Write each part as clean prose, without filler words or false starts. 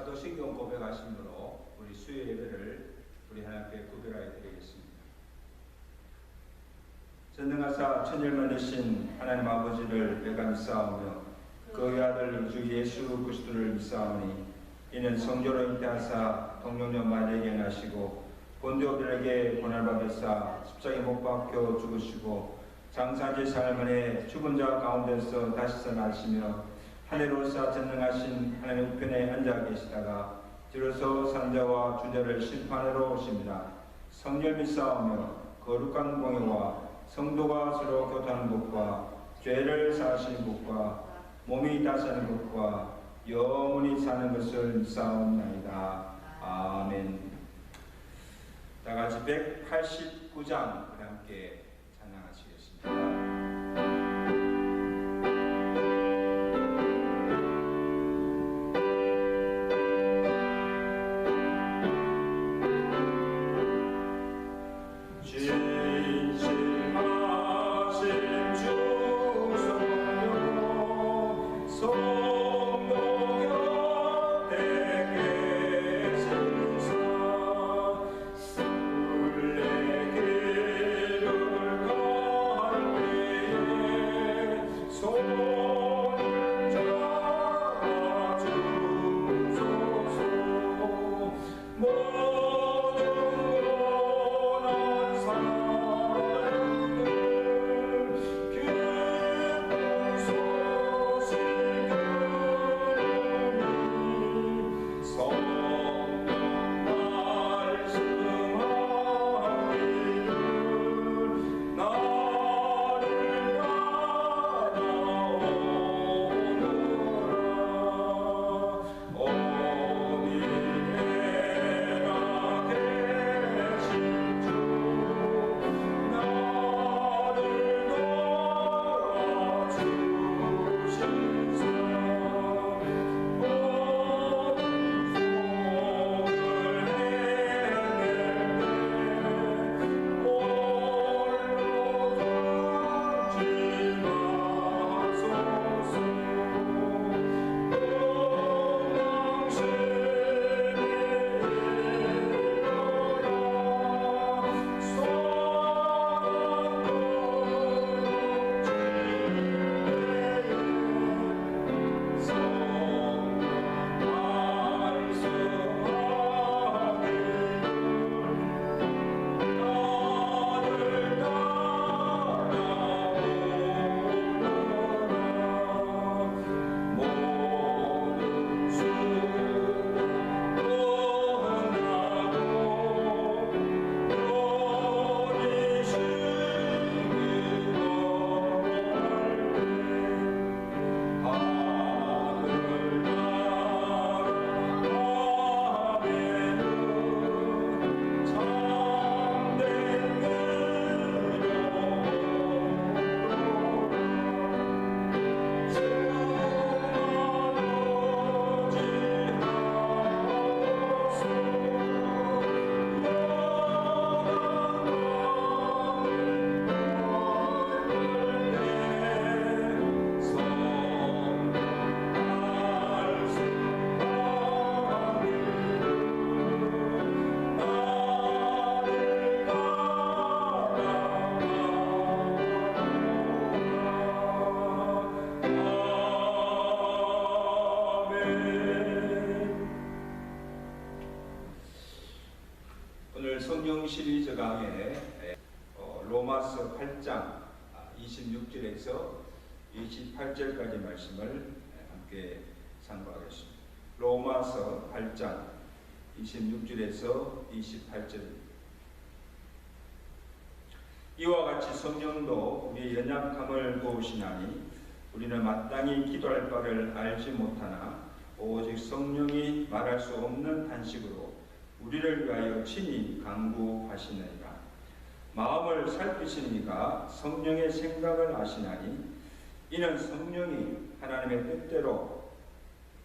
사도신경 고백하심으로 우리 수요 예배를 우리 하나님께 구별하여 드리겠습니다. 전능하사 천일만 되신 하나님 아버지를 내가 믿사오며 그의 아들 주 예수 그리스도를 믿사오니 이는 성조로 잉태하사 동정녀 마리아에게 나시고 본디오 빌에게 고난받으사 십자가에 못 박혀 죽으시고 장사지 사흘 만에 죽은 자 가운데서 다시 살아나시며 하늘로서 전능하신 하나님 우편에 앉아 계시다가 뒤로서 산자와 주자를 심판하러 오십니다. 성령 믿사오며 거룩한 공예와 성도가 서로 교통하는 것과 죄를 사하시는 것과 몸이 다사는 것과 영원히 사는 것을 믿사옵나이다. 아멘. 다같이 189장 함께 찬양하시겠습니다. 오늘 성경 시리즈 강의 로마서 8장 26절에서 28절까지 말씀을 함께 상고하겠습니다. 로마서 8장 26절에서 28절입니다. 이와 같이 성령도 우리의 연약함을 도우시나니 우리는 마땅히 기도할 바를 알지 못하나 오직 성령이 말할 수 없는 탄식으로 우리를 위하여 친히 간구하시느니라. 마음을 살피시니가 성령의 생각을 아시나니 이는 성령이 하나님의 뜻대로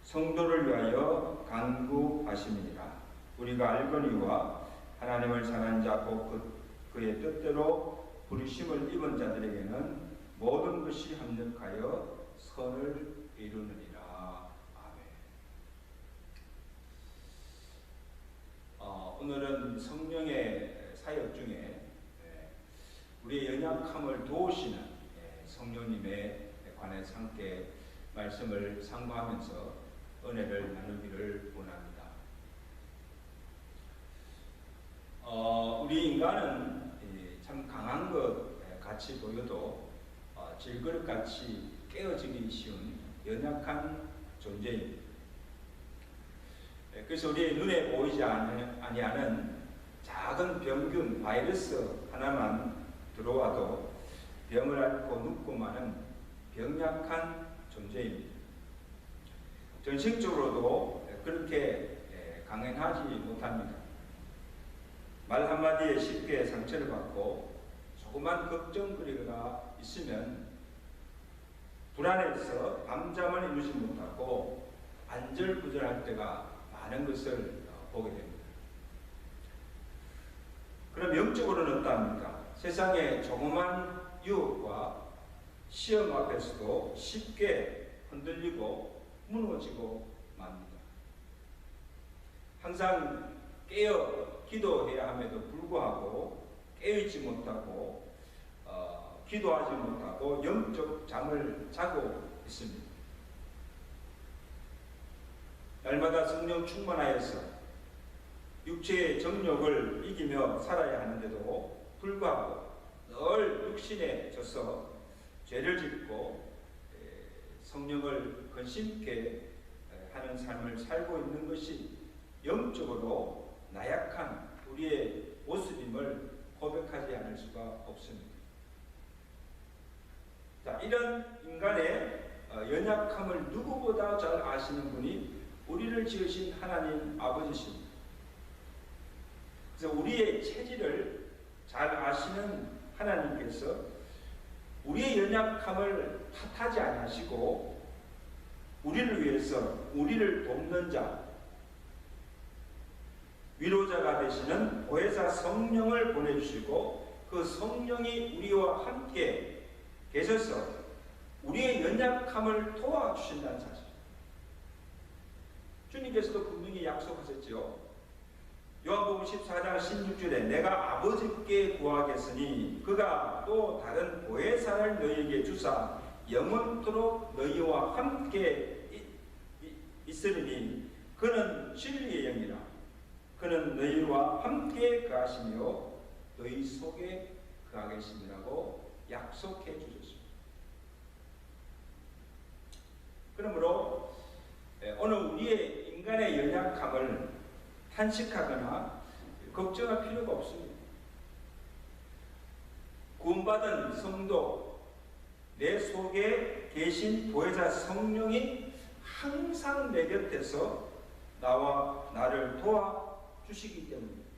성도를 위하여 간구하심이니라. 우리가 알거니와 하나님을 사랑하는 자 곧 그의 뜻대로 부르심을 입은 자들에게는 모든 것이 합력하여 선을 이루느니라. 아멘. 이런 성령의 사역 중에 우리의 연약함을 도우시는 성령님에 관해서 함께 말씀을 상고하면서 은혜를 나누기를 원합니다. 우리 인간은 참 강한 것 같이 보여도 질그릇같이 깨어지기 쉬운 연약한 존재입니다. 그래서 우리의 눈에 보이지 아니하는 작은 병균, 바이러스 하나만 들어와도 병을 앓고 눕고 마는 병약한 존재입니다. 정신적으로도 그렇게 강연하지 못합니다. 말 한마디에 쉽게 상처를 받고 조그만 걱정거리가 있으면 불안해서 밤잠을 이루지 못하고 안절부절할 때가 많은 것을 보게 됩니다. 그럼 영적으로는 어떠합니까? 세상의 조그만 유혹과 시험 앞에서도 쉽게 흔들리고 무너지고 맙니다. 항상 깨어 기도해야 함에도 불구하고 깨어있지 못하고 기도하지 못하고 영적 잠을 자고 있습니다. 날마다 성령 충만하여서 육체의 정욕을 이기며 살아야 하는데도 불구하고 늘 육신에 져서 죄를 짓고 성령을 근심케 하는 삶을 살고 있는 것이 영적으로 나약한 우리의 모습임을 고백하지 않을 수가 없습니다. 자, 이런 인간의 연약함을 누구보다 잘 아시는 분이 우리를 지으신 하나님 아버지십니다. 그래서 우리의 체질을 잘 아시는 하나님께서 우리의 연약함을 탓하지 않으시고 우리를 위해서 우리를 돕는 자, 위로자가 되시는 보혜사 성령을 보내주시고 그 성령이 우리와 함께 계셔서 우리의 연약함을 도와주신다는 사실. 주님께서도 분명히 약속하셨죠. 요한복음 14장 16절에 내가 아버지께 구하겠으니 그가 또 다른 보혜사를 너희에게 주사 영원토록 너희와 함께 있으리니 그는 진리의 영이라. 그는 너희와 함께 거하시며 너희 속에 거하겠습니다라고 약속해 주셨습니다. 그러므로 오늘 우리의 인간의 연약함을 탄식하거나 걱정할 필요가 없습니다. 구원받은 성도, 내 속에 계신 보혜사 성령이 항상 내 곁에서 나와 나를 도와주시기 때문입니다.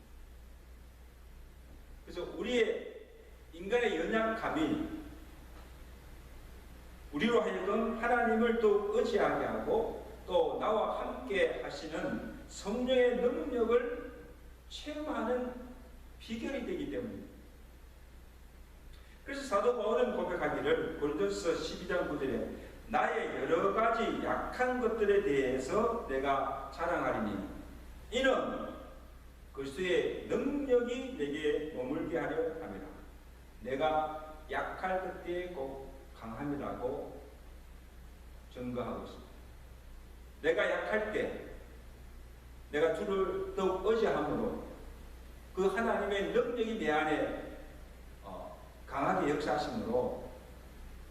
그래서 우리의 인간의 연약함이 우리로 하여금 하나님을 또 의지하게 하고 또 나와 함께 하시는 성령의 능력을 체험하는 비결이 되기 때문입니다. 그래서 사도 바울은 고백하기를 고린도서 12장 9절에 나의 여러 가지 약한 것들에 대해서 내가 자랑하리니 이는 그리스도의 능력이 내게 머물게 하려 함이라. 내가 약할 그때에 꼭 강함이라고 증거하고 있습니다. 내가 약할 때 내가 주를 더욱 의지함으로 그 하나님의 능력이 내 안에 강하게 역사하심으로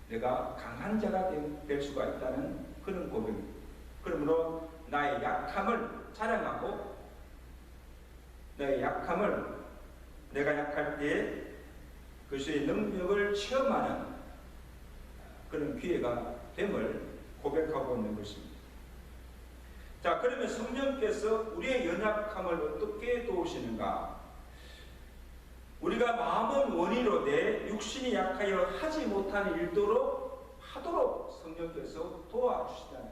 내가 강한 자가 될 수가 있다는 그런 고백입니다. 그러므로 나의 약함을 자랑하고 나의 약함을 내가 약할 때에 그리스도의 능력을 체험하는 그런 기회가 됨을 고백하고 있는 것입니다. 자, 그러면 성령께서 우리의 연약함을 어떻게 도우시는가? 우리가 마음은 원이로되 육신이 약하여 하지 못하는 일도록 하도록 성령께서 도와주시다니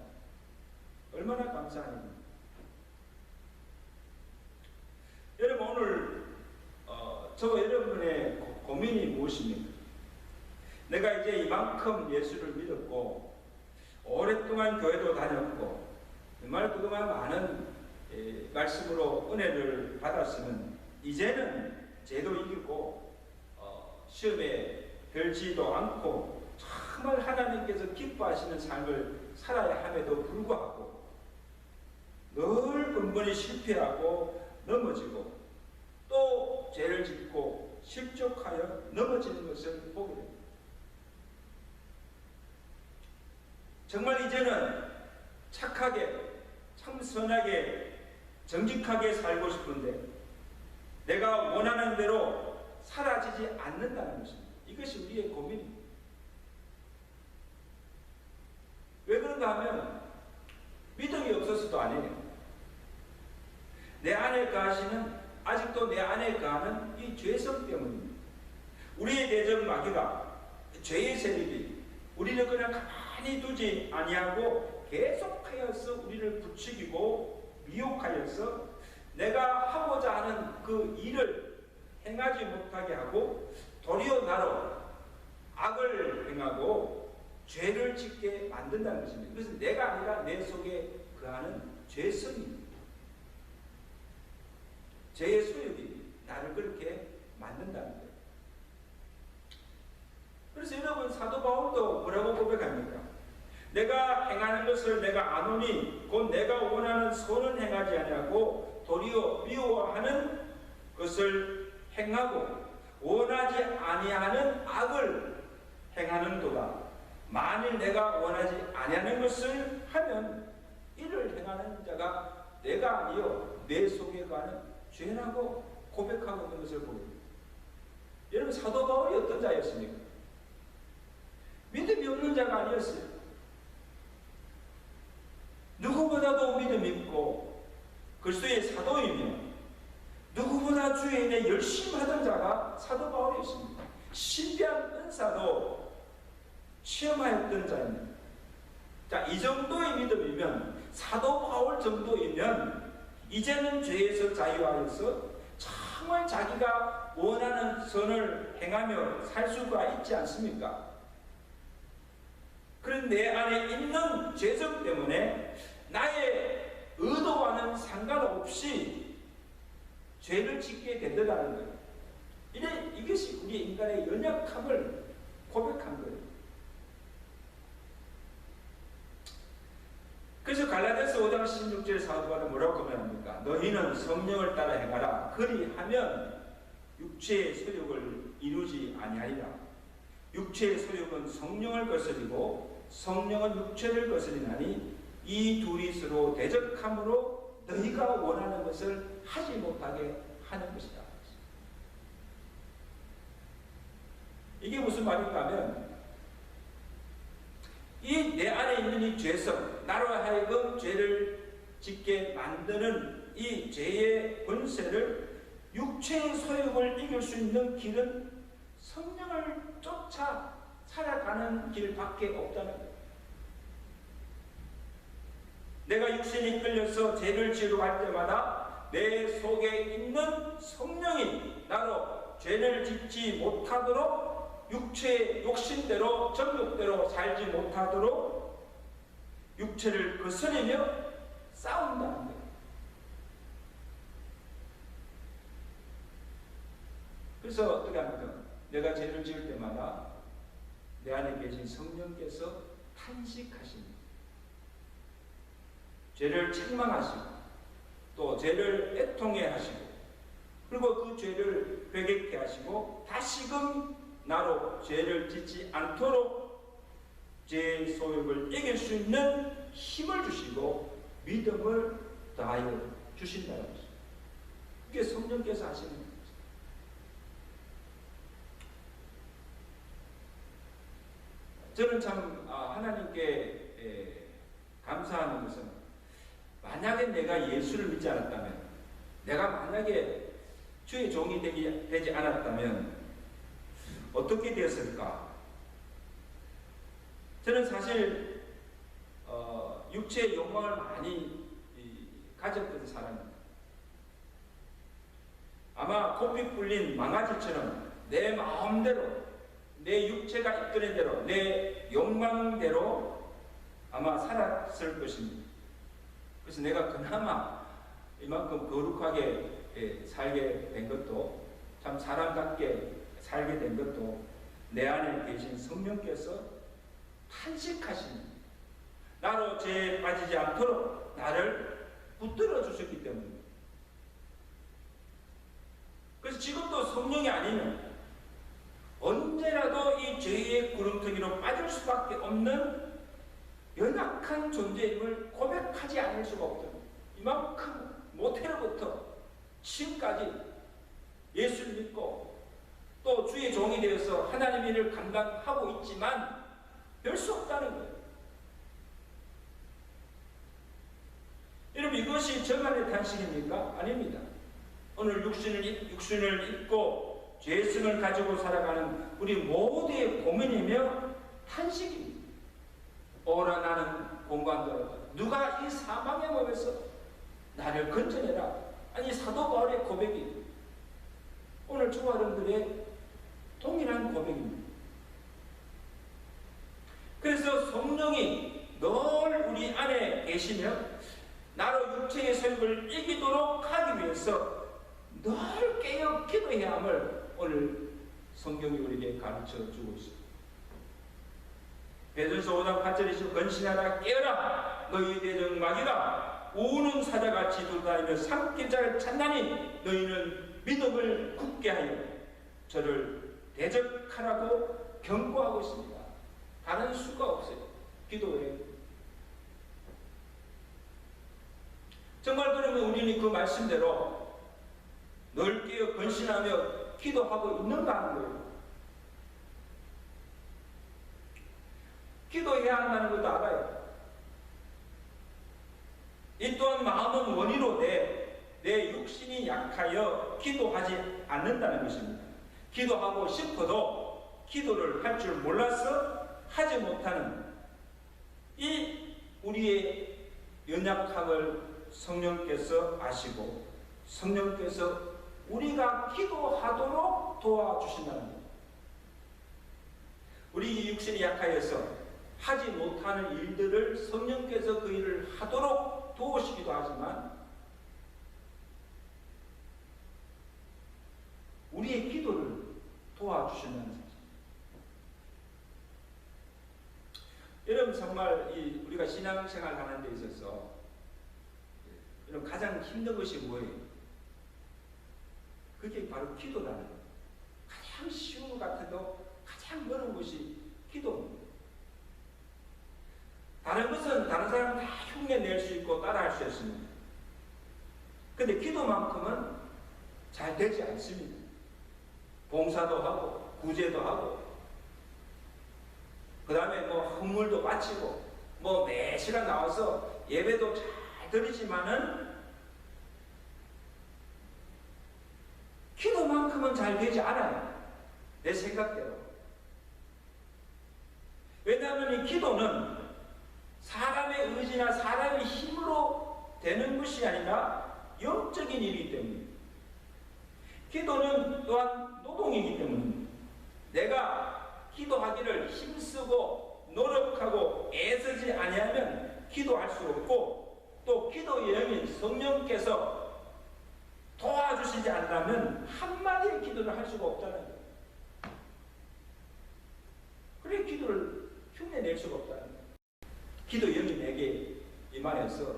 얼마나 감사한 일입니까? 여러분 오늘 저와 여러분의 고민이 무엇입니까? 내가 이제 이만큼 예수를 믿었고 오랫동안 교회도 다녔고 정말 그동안 많은 말씀으로 은혜를 받았으면 이제는 죄도 이기고 시험에 들지도 않고 정말 하나님께서 기뻐하시는 삶을 살아야 함에도 불구하고 늘 번번이 실패하고 넘어지고 또 죄를 짓고 실족하여 넘어지는 것을 보게 됩니다. 정말 이제는 착하게 참 선하게 정직하게 살고 싶은데 내가 원하는 대로 사라지지 않는다는 것입니다. 이것이 우리의 고민입니다. 왜 그런가 하면 믿음이 없어서도 아니에요. 내 안에 거하시는 아직도 내 안에 거하는 이 죄성 때문입니다. 우리의 내적 마귀가 죄의 세력이 우리를 그냥 가만히 두지 아니하고 계속하여서 우리를 부추기고 미혹하여서 내가 하고자 하는 그 일을 행하지 못하게 하고 도리어 나로 악을 행하고 죄를 짓게 만든다는 것입니다. 그래서 내가 아니라 내 속에 거하는 죄성입니다. 죄의 소욕이 나를 그렇게 만든다는 거예요. 그래서 여러분 사도 바울도 뭐라고 고백합니까? 내가 행하는 것을 내가 아노니 곧 내가 원하는 선은 행하지 아니하고 도리어 미워하는 것을 행하고 원하지 아니하는 악을 행하는도다. 만일 내가 원하지 아니하는 것을 하면 이를 행하는 자가 내가 아니요 내 속에 가는 죄라고 고백하고 있는 것을 보입니다. 여러분 사도 바울이 어떤 자였습니까? 믿음이 없는 자가 아니었어요. 누구보다도 믿음 있고 그리스도의 사도이며 누구보다 주의 일에 열심히 하던 자가 사도 바울이었습니다. 신비한 은사도 체험하였던 자입니다. 자, 이 정도의 믿음이면 사도 바울 정도이면 이제는 죄에서 자유하여서 정말 자기가 원하는 선을 행하며 살 수가 있지 않습니까? 그런 내 안에 있는 죄성 때문에 나의 의도와는 상관없이 죄를 짓게 된다는 거예요. 이것이 우리 인간의 연약함을 고백한 거예요. 그래서 갈라디아서 5장 16절 사도 바울은 뭐라고 고백합니까? 너희는 성령을 따라 행하라. 그리하면 육체의 소욕을 이루지 아니하리라. 육체의 소욕은 성령을 거스리고 성령은 육체를 거스리나니 이 둘이 서로 대적함으로 너희가 원하는 것을 하지 못하게 하는 것이다. 이게 무슨 말인가 하면 이 내 안에 있는 이 죄성, 나로 하여금 죄를 짓게 만드는 이 죄의 권세를 육체의 소욕을 이길 수 있는 길은 성령을 쫓아 살아가는 길밖에 없다는 거예요. 내가 육신이 끌려서 죄를 지으러 갈 때마다 내 속에 있는 성령이 나로 죄를 짓지 못하도록 육체의 욕심대로 정욕대로 살지 못하도록 육체를 거스리며 싸운다는 거예요. 그래서 어떻게 합니까? 내가 죄를 지을 때마다 내 안에 계신 성령께서 탄식하십니다. 죄를 책망하시고 또 죄를 애통해 하시고 그리고 그 죄를 회개케 하시고 다시금 나로 죄를 짓지 않도록 죄의 소욕을 이길 수 있는 힘을 주시고 믿음을 더하여 주신다는 것입니다. 그게 성령께서 하시는 겁니다. 저는 참 하나님께 감사하는 것은 만약에 내가 예수를 믿지 않았다면 내가 만약에 주의 종이 되지 않았다면 어떻게 되었을까? 저는 사실 육체의 욕망을 많이 가졌던 사람입니다. 아마 코피 풀린 망아지처럼 내 마음대로 내 육체가 이끄는 대로 내 욕망대로 아마 살았을 것입니다. 그래서 내가 그나마 이만큼 거룩하게 살게 된 것도, 참 사람답게 살게 된 것도 내 안에 계신 성령께서 탄식하시는, 나로 죄에 빠지지 않도록 나를 붙들어 주셨기 때문입니다. 그래서 지금도 성령이 아니면 언제라도 이 죄의 구렁텅이로 빠질 수밖에 없는 연약한 존재임을 고백하지 않을 수가 없다. 이만큼 모태로부터 지금까지 예수를 믿고 또 주의 종이 되어서 하나님의 일을 감당하고 있지만 별 수 없다는 거예요. 여러분, 이것이 저만의 탄식입니까? 아닙니다. 오늘 육신을 입고 죄성을 가지고 살아가는 우리 모두의 고민이며 탄식입니다. 오라 나는 공고한다. 누가 이 사망의 몸에서 나를 건져내라. 아니, 사도 바울의 고백이 오늘 저와 여러분들의 동일한 고백입니다. 그래서 성령이 늘 우리 안에 계시며 나로 육체의 삶을 이기도록 하기 위해서 늘 깨어 기도해야 함을 오늘 성경이 우리에게 가르쳐주고 있습니다. 베드로서 5장 8절에서 건신하라 깨어라 너희 대적 마귀가 우는 사자같이 돌아다니며 삼킨 자를 찾나니 너희는 믿음을 굳게 하여 저를 대적하라고 경고하고 있습니다. 다른 수가 없어요. 기도에. 정말 그러면 우리는 그 말씀대로 늘 깨어 건신하며 기도하고 있는가 하는 거예요. 기도해야 한다는 것도 알아요. 이 또한 마음은 원이로 내 육신이 약하여 기도하지 않는다는 것입니다. 기도하고 싶어도 기도를 할 줄 몰라서 하지 못하는 이 우리의 연약함을 성령께서 아시고 성령께서 우리가 기도하도록 도와주신다는 것. 우리 육신이 약하여서 하지 못하는 일들을 성령께서 그 일을 하도록 도우시기도 하지만 우리의 기도를 도와주신다는 사실. 여러분, 정말 우리가 신앙생활 하는 데 있어서 여러분 가장 힘든 것이 뭐예요? 그게 바로 기도라는 거예요. 가장 쉬운 것 같아도 가장 어려운 것이 기도입니다. 다른 것은 다른 사람은 다 흉내 낼 수 있고 따라할 수 있습니다. 근데 기도만큼은 잘 되지 않습니다. 봉사도 하고 구제도 하고 그 다음에 헌물도 바치고 매 시간 나와서 예배도 잘 드리지만은 기도만큼은 잘 되지 않아요. 내 생각대로. 왜냐하면 이 기도는 사람의 의지나 사람의 힘으로 되는 것이 아니라 영적인 일이기 때문입니다. 기도는 또한 노동이기 때문입니다. 내가 기도하기를 힘쓰고 노력하고 애쓰지 아니하면 기도할 수 없고 또 기도의 영인 성령께서 도와주시지 않다면 한마디의 기도를 할 수가 없다는 거예요. 그래 기도를 흉내낼 수가 없다는 거예요. 기도 영이 내게 임하여서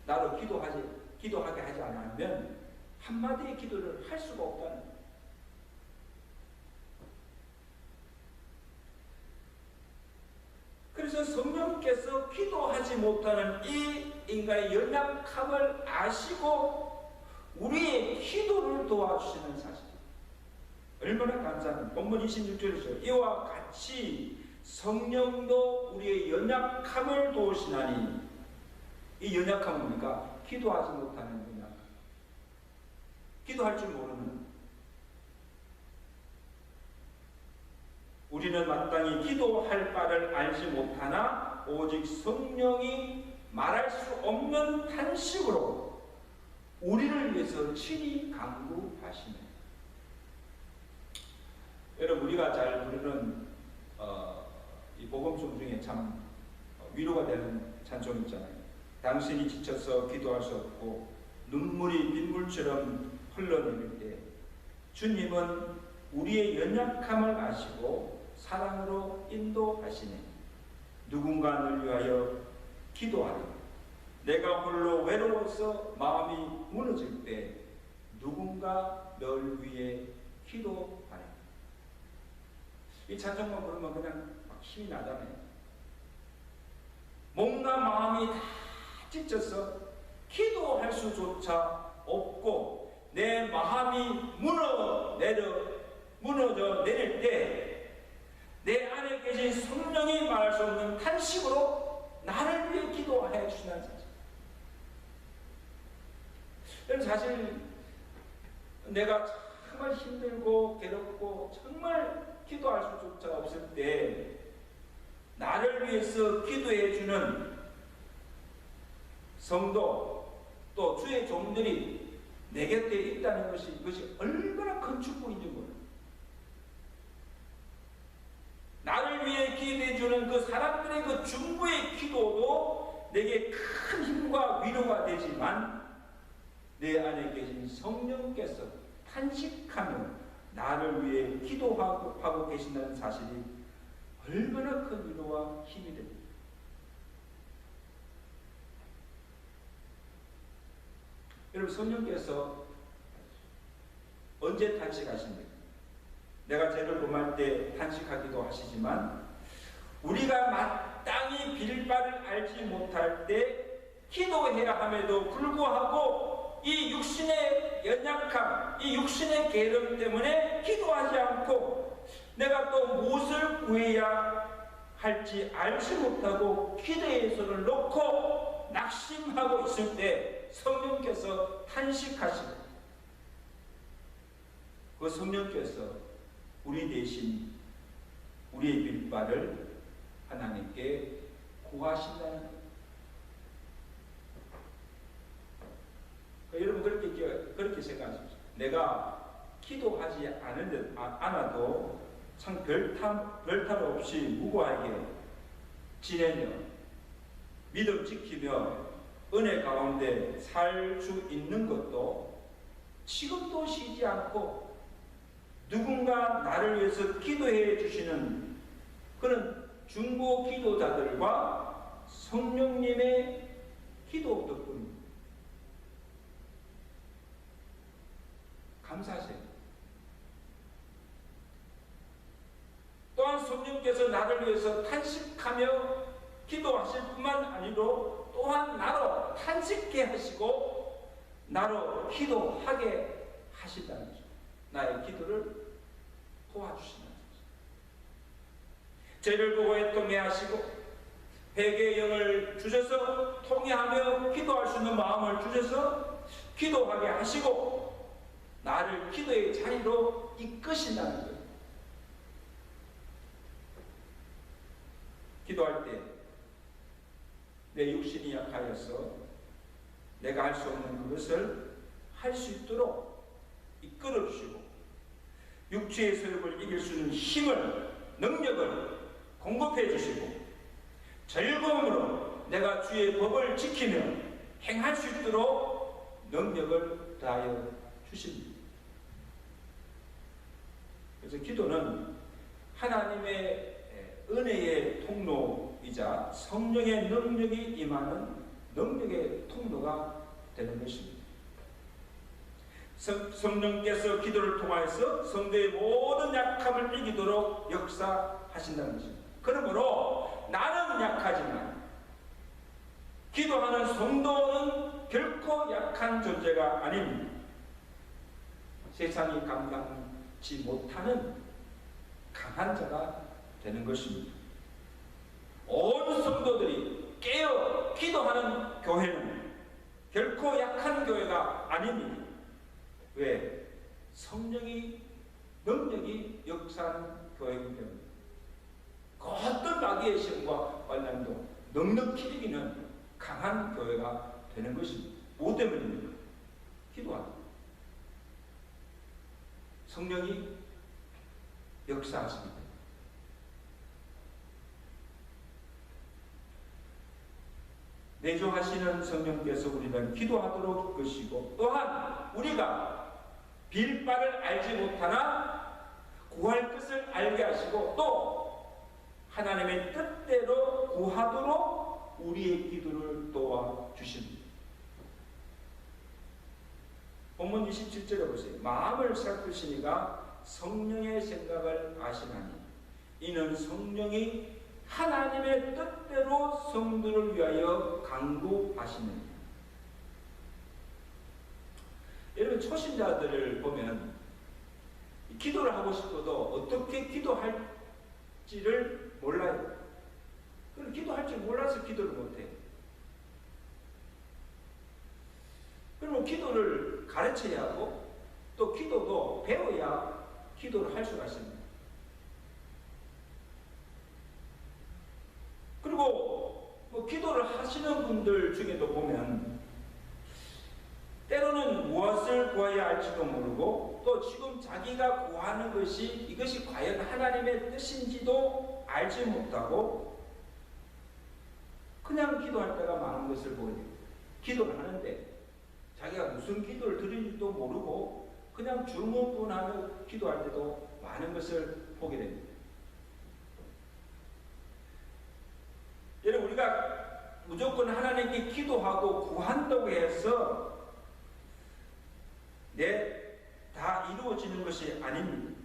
나로 기도하게 하지 않으면 한마디의 기도를 할 수가 없다는 거예요. 그래서 성령께서 기도하지 못하는 이 인간의 연약함을 아시고 우리의 기도를 도와주시는 사실. 얼마나 감사합니다. 본문 26절에서 이와 같이 성령도 우리의 연약함을 도우시나니, 이 연약함은 뭡니까? 기도하지 못하는 연약함. 기도할 줄 모르는. 우리는 마땅히 기도할 바를 알지 못하나 오직 성령이 말할 수 없는 탄식으로 우리를 위해서 친히 간구하시네. 여러분, 우리가 잘 부르는 이 복음송 중에 참 위로가 되는 찬송 있잖아요. 당신이 지쳐서 기도할 수 없고 눈물 눈물이 빗물처럼 흘러내릴 때 주님은 우리의 연약함을 아시고 사랑으로 인도하시네. 누군가를 위하여 기도하라. 내가 홀로 외로워서 마음이 무너질 때 누군가 널 위해 기도하라. 이 찬송만 부르면 그냥 막 힘이 나잖아요. 몸과 마음이 다 지쳐서 기도할 수조차 없고 내 마음이 무너져 내릴 때 내 안에 계신 성령이 말할 수 없는 탄식으로 나를 위해 기도해 주시는 사실. 여러분, 사실 내가 정말 힘들고 괴롭고 정말 기도할 수조차 없을 때 나를 위해서 기도해 주는 성도 또 주의 종들이 내 곁에 있다는 것이 이것이 얼마나 큰 축복인지 몰라요. 나를 위해 기도해 주는 그 사람들의 그 중보의 기도도 내게 큰 힘과 위로가 되지만 내 안에 계신 성령께서 탄식하며 나를 위해 기도하고 계신다는 사실이 얼마나 큰 위로와 힘이 됩니다. 여러분, 성령께서 언제 탄식하십니까? 내가 죄를 범할 때 탄식하기도 하시지만 우리가 마땅히 빌 바를 알지 못할 때 기도해야 함에도 불구하고 이 육신의 연약함, 이 육신의 게으름 때문에 기도하지 않고 내가 또 무엇을 구해야 할지 알지 못하고 기도의 손을 놓고 낙심하고 있을 때 성령께서 탄식하시고 그 성령께서 우리 대신 우리의 빌바를 하나님께 구하신다는 것. 여러분, 그렇게 생각하십시오. 내가 기도하지 않아도 참 별탈 없이 무고하게 지내며 믿음 지키며 은혜 가운데 살 수 있는 것도 지금도 쉬지 않고 누군가 나를 위해서 기도해 주시는 그런 중보 기도자들과 성령님의 기도 덕분입니다. 감사하세요. 또한 성령께서 나를 위해서 탄식하며 기도하실 뿐만 아니로 또한 나로 탄식해 하시고 나로 기도하게 하신다는 거죠. 나의 기도를 도와주신다는 거죠. 죄를 보고 통회하시고 회개의 영을 주셔서 통회하며 기도할 수 있는 마음을 주셔서 기도하게 하시고 나를 기도의 자리로 이끄신다는 거예요. 기도할 때 내 육신이 약하여서 내가 할 수 없는 그것을 할 수 있도록 이끌어 주시고 육체의 세력을 이길 수 있는 힘을, 능력을 공급해 주시고 즐거움으로 내가 주의 법을 지키며 행할 수 있도록 능력을 다하여 주십니다. 그래서 기도는 하나님의 은혜의 통로이자 성령의 능력이 임하는 능력의 통로가 되는 것입니다. 성령께서 기도를 통하여서 성도의 모든 약함을 이기도록 역사하신다는 것입니다. 그러므로 나는 약하지만 기도하는 성도는 결코 약한 존재가 아닙니다. 세상이 감당치 못하는 강한 자가 되는 것입니다. 온 성도들이 깨어 기도하는 교회는 결코 약한 교회가 아닙니다. 왜? 성령이 능력이 역사하는 교회이기 때문에 그 어떤 마귀의 시험과 환난도 넉넉히 이기는 강한 교회가 되는 것입니다. 뭐 때문입니까? 기도하다. 성령이 역사하십니다. 내주하시는 성령께서 우리는 기도하도록 이끄시고, 또한 우리가 빌 바를 알지 못하나 구할 것을 알게 하시고, 또 하나님의 뜻대로 구하도록 우리의 기도를 도와주십니다. 본문 27절에 보세요. 마음을 살피시니가 성령의 생각을 아시나니 이는 성령이 하나님의 뜻대로 성도를 위하여 간구하시느니라. 여러분, 초신자들을 보면 기도를 하고 싶어도 어떻게 기도할지를 몰라요. 그럼 기도할 줄 몰라서 기도를 못해요. 그러면 기도를 가르쳐야 하고, 또 기도도 배워야 기도를 할 수가 있습니다. 그리고 기도를 하시는 분들 중에도 보면 때로는 무엇을 구해야 할지도 모르고, 또 지금 자기가 구하는 것이 이것이 과연 하나님의 뜻인지도 알지 못하고 그냥 기도할 때가 많은 것을 보게 됩니다. 기도를 하는데 자기가 무슨 기도를 드리는지도 모르고 그냥 주문하며 기도할 때도 많은 것을 보게 됩니다. 여러분, 우리가 무조건 하나님께 기도하고 구한다고 해서 다 이루어지는 것이 아닙니다.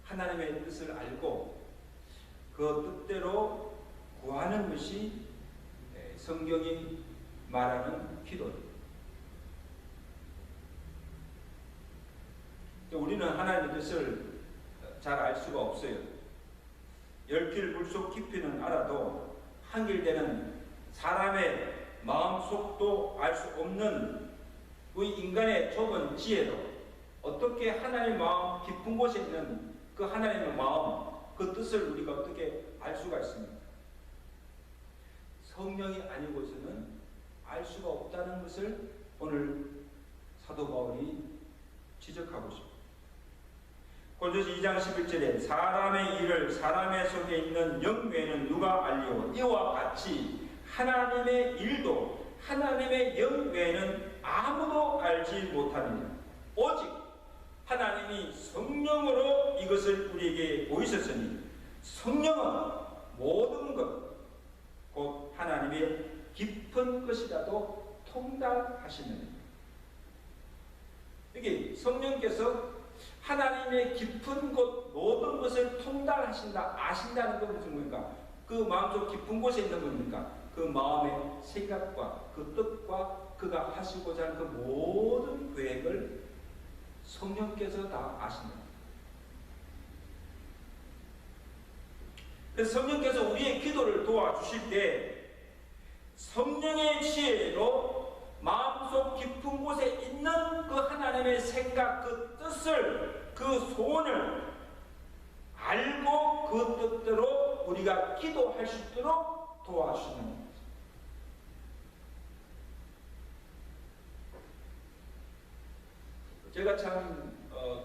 하나님의 뜻을 알고 그 뜻대로 구하는 것이 성경이 말하는 기도입니다. 우리는 하나님의 뜻을 잘 알 수가 없어요. 열길 물속 깊이는 알아도 한길되는 사람의 마음속도 알 수 없는 우리 인간의 좁은 지혜로 어떻게 하나님의 마음 깊은 곳에 있는 그 하나님의 마음, 그 뜻을 우리가 어떻게 알 수가 있습니까? 성령이 아니고서는 알 수가 없다는 것을 오늘 사도 바울이 지적하고 있습니다. 고린도서 2장 11절에 사람의 일을 사람의 속에 있는 영 외에는 누가 알리오? 이와 같이 하나님의 일도 하나님의 영 외에는 아무도 알지 못하느니라. 오직 하나님이 성령으로 이것을 우리에게 보이셨으니 성령은 모든 것 곧 하나님의 깊은 것이라도 통달하시느니라. 이게 성령께서 하나님의 깊은 곳 모든 것을 통달하신다, 아신다는 건 무슨 겁니까? 그 마음속 깊은 곳에 있는 겁니까? 그 마음의 생각과 그 뜻과 그가 하시고자 하는 그 모든 계획을 성령께서 다 아신다. 그래서 성령께서 우리의 기도를 도와주실 때 성령의 지혜로 마음속 깊은 곳에 있는 그 하나님의 생각, 그 뜻을, 그 소원을 알고 그 뜻대로 우리가 기도할 수 있도록 도와주시는 겁니다. 제가 참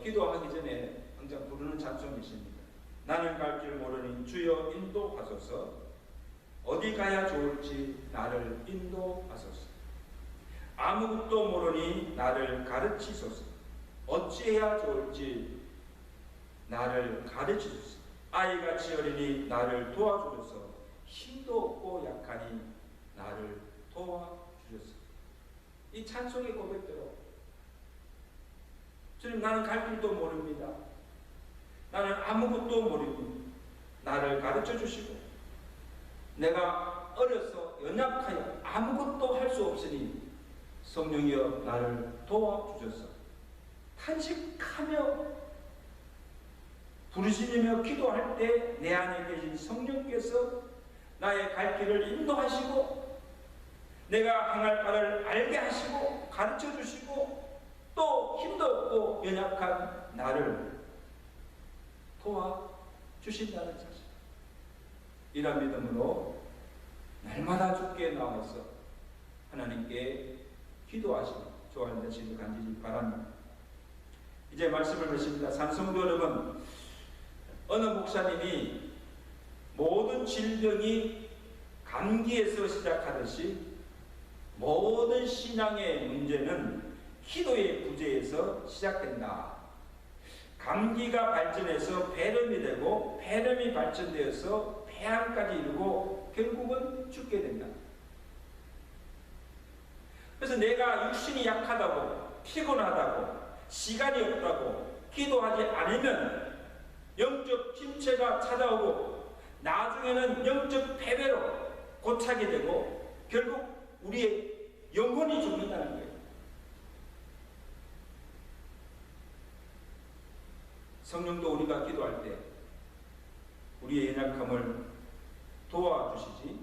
기도하기 전에 항상 부르는 찬송이 있습니다. 나는 갈 줄 모르니 주여 인도하소서, 어디 가야 좋을지 나를 인도하소서. 아무것도 모르니 나를 가르치소서, 어찌해야 좋을지 나를 가르치소서. 아이같이 어리니 나를 도와주소서, 힘도 없고 약하니 나를 도와주소서. 이 찬송의 고백대로 주님, 나는 갈 길도 모릅니다. 나는 아무것도 모르니 나를 가르쳐 주시고, 내가 어려서 연약하여 아무것도 할 수 없으니 성령이여 나를 도와주셔서 탄식하며 부르짖으며 기도할 때 내 안에 계신 성령께서 나의 갈 길을 인도하시고 내가 향할 바를 알게 하시고 가르쳐 주시고 또 힘도 없고 연약한 나를 도와주신다는 사실, 이런 믿음으로 날마다 주께 나와서 하나님께 기도하시고 좋아하는 자신을 간절히 바랍니다. 이제 말씀을 드립니다. 산성도 여러분, 어느 목사님이 모든 질병이 감기에서 시작하듯이 모든 신앙의 문제는 기도의 부재에서 시작된다. 감기가 발전해서 폐렴이 되고 폐렴이 발전되어서 폐암까지 이르고 결국은 죽게 된다. 그래서 내가 육신이 약하다고 피곤하다고 시간이 없다고 기도하지 않으면 영적 침체가 찾아오고 나중에는 영적 패배로 고착이 되고 결국 우리의 영혼이 죽는다는 거예요. 성령도 우리가 기도할 때 우리의 연약함을 도와주시지,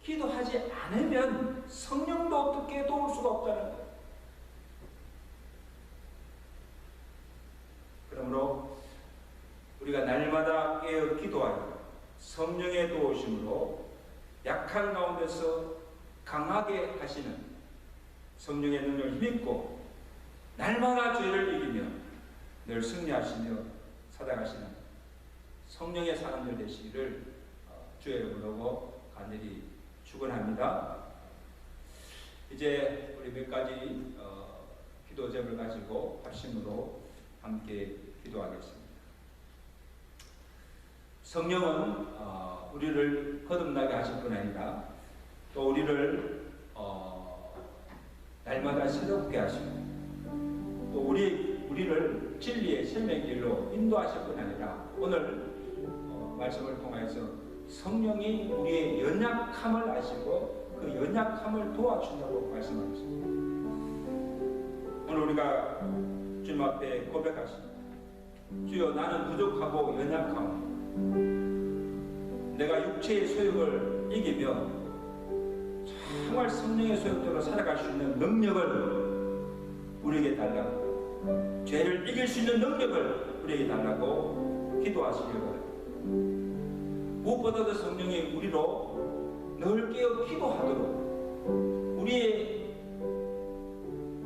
기도하지 않으면 성령도 어떻게 도울 수가 없다는 거예요. 그러므로 우리가 날마다 깨어 기도하여 성령의 도우심으로 약한 가운데서 강하게 하시는 성령의 능력을 힘입고 날마다 죄를 이기며 늘 승리하시며 살아가시는 성령의 사람들 되시기를 주의 이름으로 간절히 축원합니다. 이제 우리 몇 가지 기도 제목을 가지고 합심으로 함께 기도하겠습니다. 성령은 우리를 거듭나게 하실 뿐 아니라 또 우리를 날마다 새롭게 하시고 또 우리를 진리의 생명의 길로 인도하실 뿐 아니라 오늘 말씀을 통해서 성령이 우리의 연약함을 아시고 그 연약함을 도와준다고 말씀하셨습니다. 오늘 우리가 주님 앞에 고백하십니다. 주여, 나는 부족하고 연약함, 내가 육체의 소욕을 이기며 정말 성령의 소욕대로 살아갈 수 있는 능력을 우리에게 달라고, 죄를 이길 수 있는 능력을 우리에게 달라고 기도하시려고 합니다. 무엇보다도 성령이 우리로 늘 깨어 기도하도록, 우리의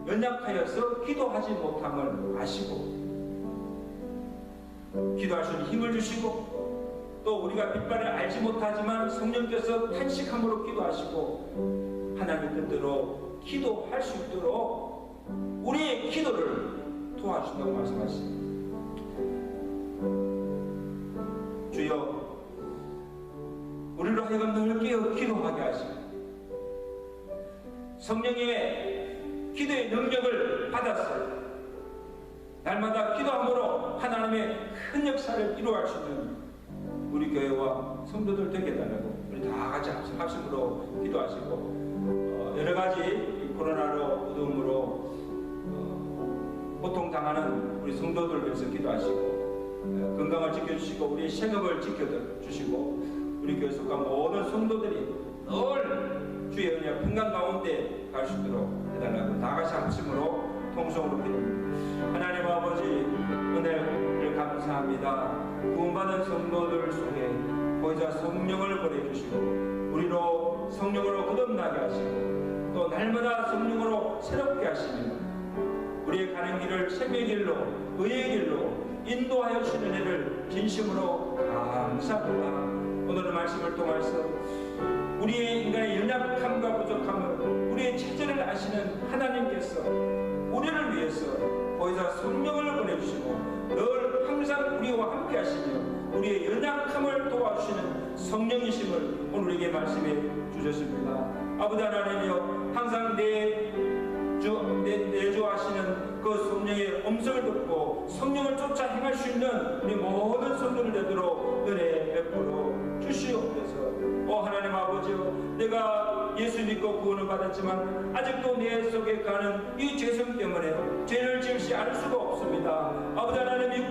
연약하여서 기도하지 못함을 아시고 기도할 수 있는 힘을 주시고, 또 우리가 빛발을 알지 못하지만 성령께서 탄식함으로 기도하시고 하나님의 뜻대로 기도할 수 있도록 우리의 기도를 도와준다고 말씀하십니다. 주여, 우리로 하여금 늘 깨어 기도하게 하시고 성령의 기도의 능력을 받았어요. 날마다 기도함으로 하나님의 큰 역사를 이루어갈 수 있는 우리 교회와 성도들 되게 해달라고 우리 다 같이 합심으로 기도하시고, 여러 가지 코로나로 어두움으로 고통당하는 우리 성도들을 위해서 기도하시고, 건강을 지켜주시고 우리의 생업을 지켜주시고 우리 교회 속한 모든 성도들이 늘 주의 은혜와 평강 가운데 갈 수 있도록 해달라고 다 같이 합심으로 통성으로 기도합니다. 하나님 아버지, 은혜를 감사합니다. 구원받은 성도들 속에 보혜사 성령을 보내주시고 우리로 성령으로 거듭나게 하시고 또 날마다 성령으로 새롭게 하시며 우리의 가는 길을 생명의 길로 의의 길로 인도하여 주시는 은혜를 진심으로 감사합니다. 오늘의 말씀을 통해서 우리의 인간의 연약함과 부족함을 우리의 체질을 아시는 하나님께서 우리를 위해서 보혜사 성령을 보내주시고 늘 항상 우리와 함께 하시며 우리의 연약함을 도와주시는 성령이심을 오늘 우리에게 말씀해 주셨습니다. 아버지 하나님이여, 항상 내주하시는 그 성령의 음성을 듣고 성령을 쫓아 행할 수 있는 우리 모든 성도를 되도록 은혜 베풀어 주시옵소서. 하나님 아버지요, 내가 예수 믿고 구원을 받았지만 아직도 내 속에 가는 이 죄성 때문에 죄를 지으시 않을 수가 없습니다. 아버지 하나님,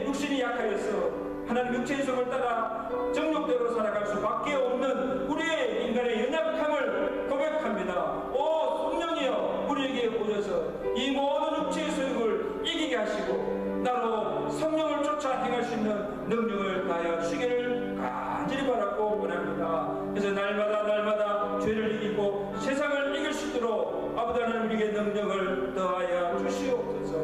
육신이 약하여서 하나님 육체의 성을 따라 정욕대로 살아갈 수밖에 없는 우리의 인간의 연약함을 고백합니다. 성령이여, 우리에게 오셔서 이 모든 육체의 소욕을 이기게 하시고 나로 성령을 쫓아 행할 수 있는 능력을 다하여 주시기를 간절히 바라고 원합니다. 그래서 날마다 죄를 이기고 세상을 이길 수 있도록 아버지 하나님 우리에게 능력을 더하여 주시옵소서.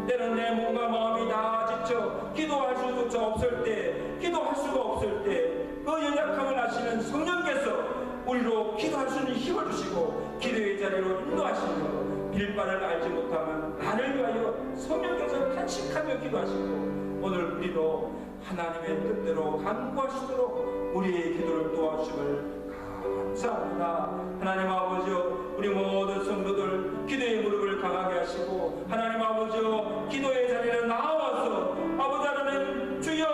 때는 내 몸과 마음이 다 지쳐 기도할 수조차 없을 때, 기도할 수가 없을 때 그 연약함을 아시는 성령께서 우리로 기도할 수 있는 힘을 주시고 기도의 자리로 인도하시며 빌바를 알지 못하면 나를 위하여 성령께서 탄식하며 기도하시고 오늘 우리도 하나님의 뜻대로 간구하시도록 우리의 기도를 도와주심을 감사합니다. 하나님 아버지여, 우리 모든 성도들 기도의 무릎을 강하게 하시고 하나님 아버지여, 기도의 자리에 나와서 아버지 하나님 주여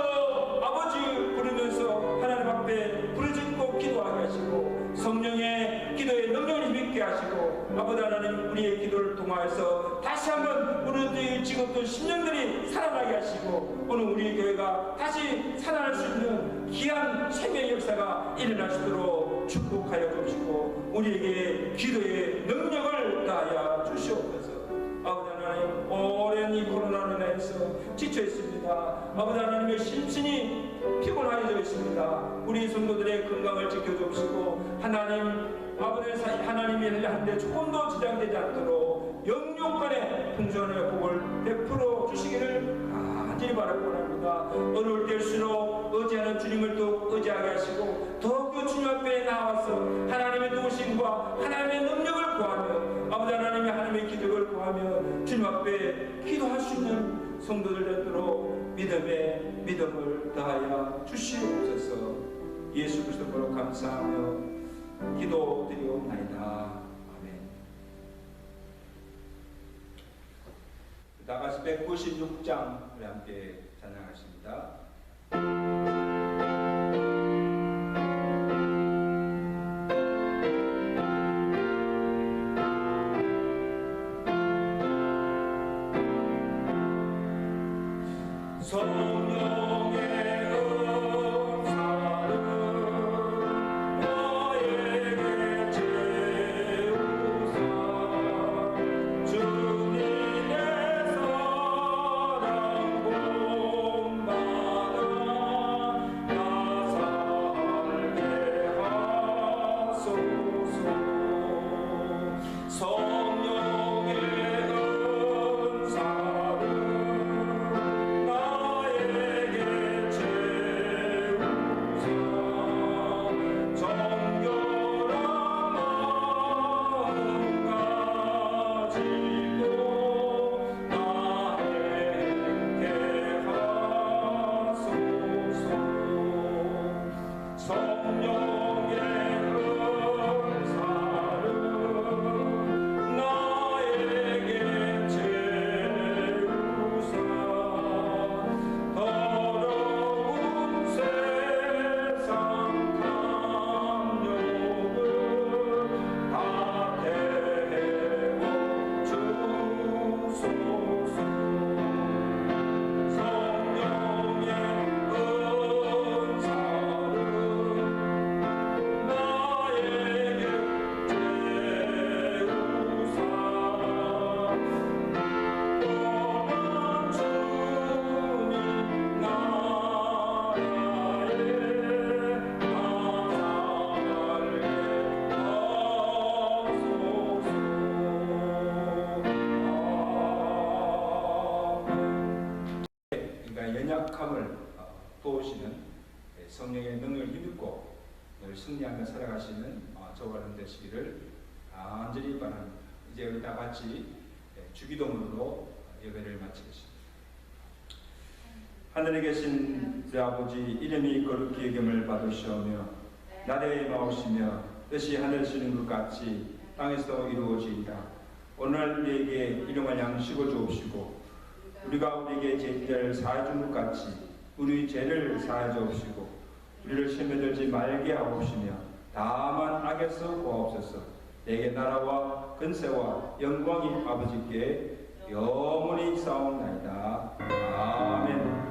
아버지 부르면서 하나님 앞에 부르짖고 기도하게 하시고 성령의 기도의 능력을 힘있게 하시고 아버지 하나님 우리의 기도를 통하여서 다시 한번 우리의 지금도 심령들이 살아나게 하시고 오늘 우리 교회가 다시 살아날 수 있는 귀한 생명의 역사가 일어나시도록 축복하여 주시고 우리에게 기도의 능력을 다하여 주시옵소서. 아버지 하나님, 오랜 이 코로나로 인해서 지쳐 있습니다. 아버지 하나님의 심신이 피곤하여져 있습니다. 우리 성도들의 건강을 지켜주시고 하나님 아버지 하나님이 한데 조금도 지장되지 않도록 영육간의 풍성한 복을 베풀어 주시기를 간절히 바라고 합니다. 어려울 때일수록 의지하는 주님을 더욱 의지하게 하시고 더욱 주님 앞에 나와서 하나님의 도우심과 하나님의 능력을 구하며 아버지 하나님의 하나님의 기적을 구하며 주님 앞에 기도할 수 있는 성도들 되도록 믿음을 다하여 주시옵소서. 예수 그리스도로 감사하며 기도드리옵나이다. 아멘. 다 같이 196장 우리 함께 찬양하십니다. 연약함을 도우시는 성령의 능력을 힘입고 늘 승리하며 살아가시는 저와 여러분 되시기를 간절히 바랍니다. 이제 우리 다 같이 주기도문으로 예배를 마치겠습니다. 하늘에 계신 우리 아버지, 이름이 거룩히 여김을 받으시오며 나라에 임하오시며 뜻이 하늘에서 이루어진 것 같이 땅에서도 이루어지이다. 오늘 우리에게 일용할 양식을 주옵시고 우리가 우리에게 죄를 사해 준 것 같이 우리 죄를 사해 주옵시고 우리를 시험에 들지 말게 하옵시며 다만 악에서 구하옵소서. 내게 나라와 근세와 영광이 아버지께 영원히 있사옵나이다. 아멘.